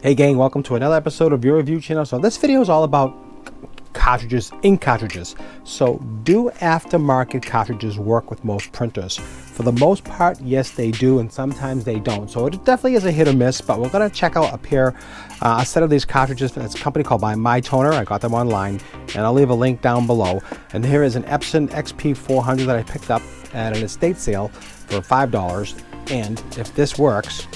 Hey gang, welcome to another episode of your review channel. So this video is all about cartridges, ink cartridges. So do aftermarket cartridges work with most printers? For the most part, yes they do, and sometimes they don't. So it definitely is a hit or miss, but we're gonna check out up here a set of these cartridges. It's a company called by MYTONER. I got them online, and I'll leave a link down below. And here is an Epson XP400 that I picked up at an estate sale for $5. And if this works,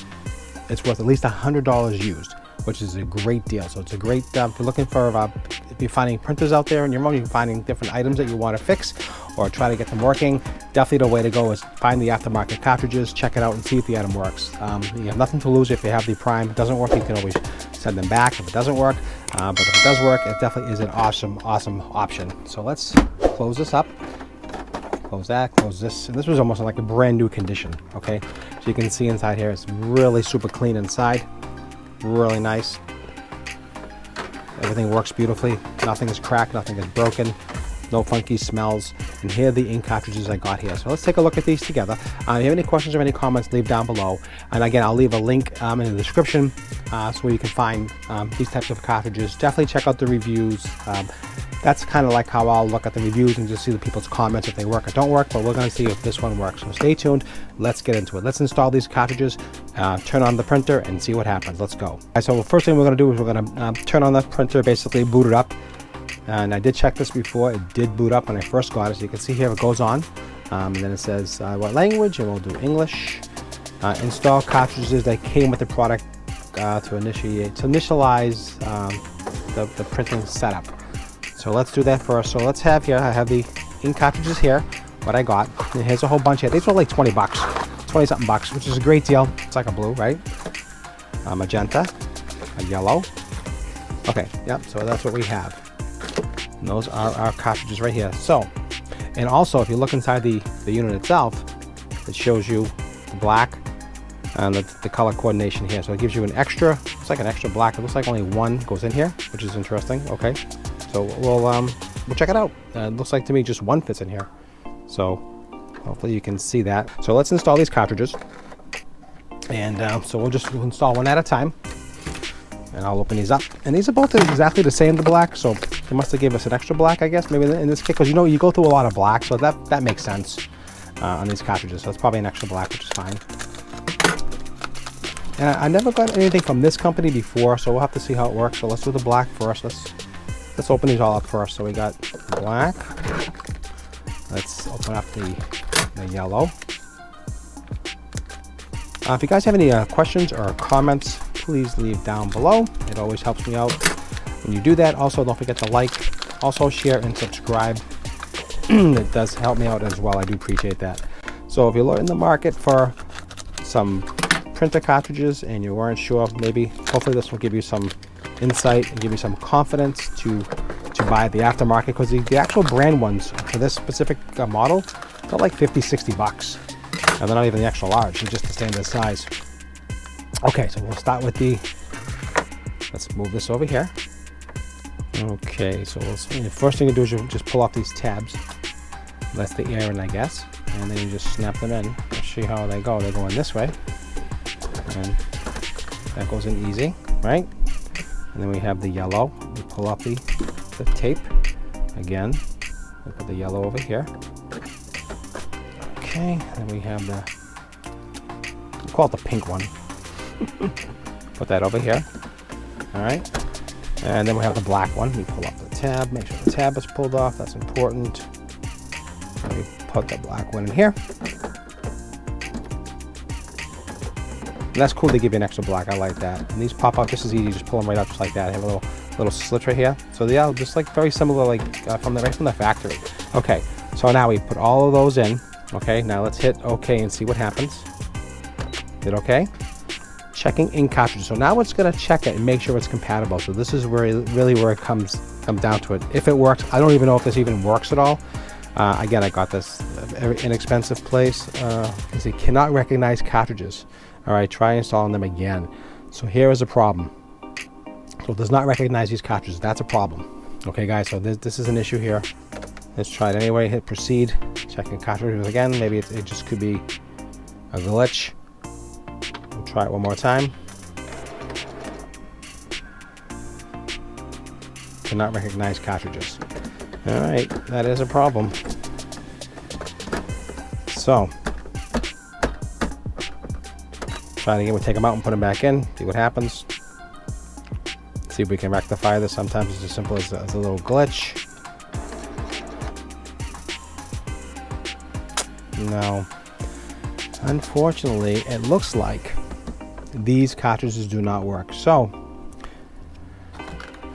it's worth at least $100 used, which is a great deal. So it's a great, if you're looking for, if you're finding printers out there in your room, you're finding different items that you want to fix or try to get them working, definitely the way to go is find the aftermarket cartridges, check it out and see if the item works. You have nothing to lose if you have the prime. If it doesn't work, you can always send them back if it doesn't work. But if it does work, it definitely is an awesome option. So let's close this up. Close that, close this, and this was almost like a brand new condition. Okay, so you can see inside here it's really super clean inside, really nice. Everything works beautifully, nothing is cracked, nothing is broken, no funky smells. And here are the ink cartridges I got here. So let's take a look at these together. If you have any questions or any comments, leave down below. And again, I'll leave a link in the description so you can find these types of cartridges. Definitely check out the reviews. That's kind of like how I'll look at the reviews and just see the people's comments if they work or don't work, but we're going to see if this one works. So stay tuned. Let's get into it. Let's install these cartridges, turn on the printer, and see what happens. Let's go. So the first thing we're going to do is we're going to turn on the printer, basically boot it up. And I did check this before. It did boot up when I first got it. So you can see here it goes on. And then it says what language, and we'll do English. Install cartridges that came with the product to initialize the printing setup. So let's do that first. So let's have here, I have the ink cartridges here, what I got. And here's a whole bunch here. These were like 20 bucks, 20 something bucks, which is a great deal. It's like a blue, right? A magenta, a yellow. Okay, yep, so that's what we have. And those are our cartridges right here. So, and also if you look inside the unit itself, it shows you the black and the color coordination here. So it gives you an extra, it's like an extra black. It looks like only one goes in here, which is interesting. Okay. So we'll check it out. It looks like to me just one fits in here. So hopefully you can see that. So let's install these cartridges. And so we'll install one at a time. And I'll open these up. And these are both exactly the same, the black. So they must have given us an extra black, I guess, maybe in this kit. Because you go through a lot of black, so that makes sense on these cartridges. So it's probably an extra black, which is fine. And I never got anything from this company before, so we'll have to see how it works. So let's do the black first. Let's open these all up first. So we got black. Let's open up the yellow. If you guys have any questions or comments, please leave down below. It always helps me out when you do that. Also, don't forget to like, also share and subscribe. It does help me out as well. I do appreciate that. So if you're in the market for some printer cartridges and you weren't sure, hopefully this will give you some insight and give you some confidence to buy the aftermarket, because the actual brand ones for this specific model, they're like 50-60 bucks, and they're not even the extra large, they're just the standard size. Okay, so we'll start with let's move this over here. Okay, so the first thing you do is you just pull off these tabs, let the air in, I guess, and then you just snap them in. Let's see how they go. They're going this way, and that goes in easy, right? And then we have the yellow. We pull off the tape. Again, we put the yellow over here. Okay, then we have we call it the pink one. Put that over here. All right. And then we have the black one. We pull off the tab, make sure the tab is pulled off. That's important. And we put the black one in here. And that's cool, they give you an extra black. I like that. And these pop out just as easy. You just pull them right out just like that. I have a little slit right here. So yeah, just like very similar, like right from the factory. Okay, so now we put all of those in. Okay, now let's hit OK and see what happens. Hit OK. Checking ink cartridges. So now it's going to check it and make sure it's compatible. So this is really where it comes down to it. If it works, I don't even know if this even works at all. Again, I got this very inexpensive place because it cannot recognize cartridges. All right, try installing them again. So here is a problem. So it does not recognize these cartridges. That's a problem. Okay, guys, so this is an issue here. Let's try it anyway. Hit proceed. Checking cartridges again. Maybe it just could be a glitch. We'll try it one more time. cannot recognize cartridges. All right, that is a problem. So, try it again. We'll take them out and put them back in, see what happens. See if we can rectify this. Sometimes it's as simple as a little glitch. No. Unfortunately, it looks like these cartridges do not work. So,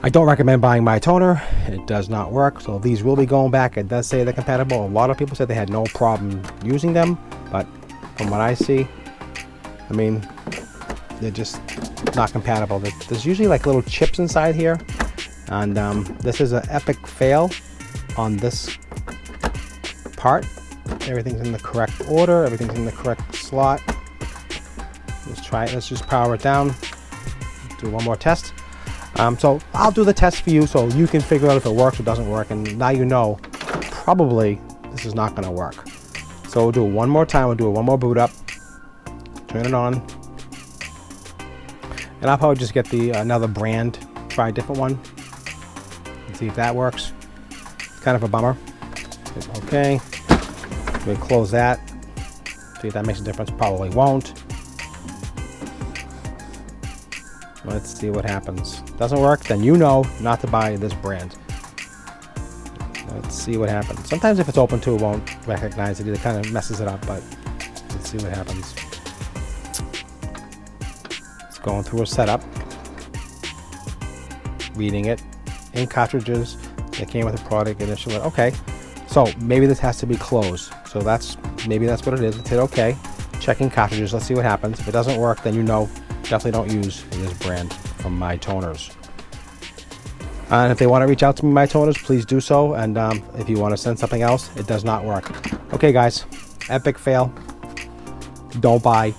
I don't recommend buying MYTONER. It does not work. So these will be going back. It does say they're compatible. A lot of people said they had no problem using them, but from what I see, I mean, they're just not compatible. There's usually like little chips inside here, and this is an epic fail on this part. Everything's in the correct order. Everything's in the correct slot. Let's try it. Let's just power it down. Do one more test. So I'll do the test for you so you can figure out if it works or doesn't work, and now you know probably this is not going to work. So we'll do it one more time. We'll do it one more boot up. Turn it on. And I'll probably just get another brand, try a different one, and see if that works. It's kind of a bummer. Okay. We'll close that. See if that makes a difference. Probably won't. Let's see what happens. Doesn't work, then you know not to buy this brand. Let's see what happens. Sometimes if it's open to, it won't recognize it. It kind of messes it up, but let's see what happens. It's going through a setup. Reading it. In cartridges. It came with a product initially. Okay. So maybe this has to be closed. So maybe that's what it is. Let's hit OK. Checking cartridges. Let's see what happens. If it doesn't work, then you know definitely don't use this brand from MYTONERs. And if they want to reach out to me, MYTONERs, please do so. And if you want to send something else, it does not work. Okay, guys, epic fail. Don't buy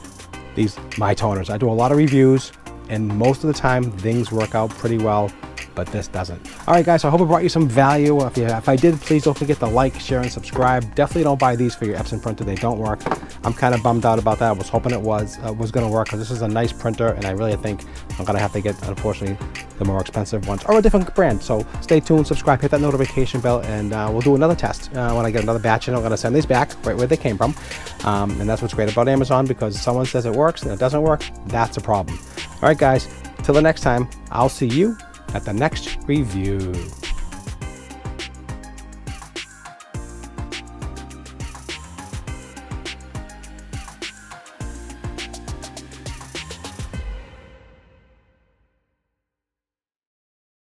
these MYTONERs. I do a lot of reviews, and most of the time things work out pretty well, but this doesn't. All right, guys, so I hope it brought you some value. If I did, please don't forget to like, share, and subscribe. Definitely don't buy these for your Epson printer. They don't work. I'm kind of bummed out about that. I was hoping it was going to work, because this is a nice printer, and I really think I'm going to have to get, unfortunately, the more expensive ones or a different brand. So stay tuned, subscribe, hit that notification bell, and we'll do another test. When I get another batch in, I'm going to send these back right where they came from. And that's what's great about Amazon, because someone says it works and it doesn't work, that's a problem. All right, guys, till the next time, I'll see you at the next review.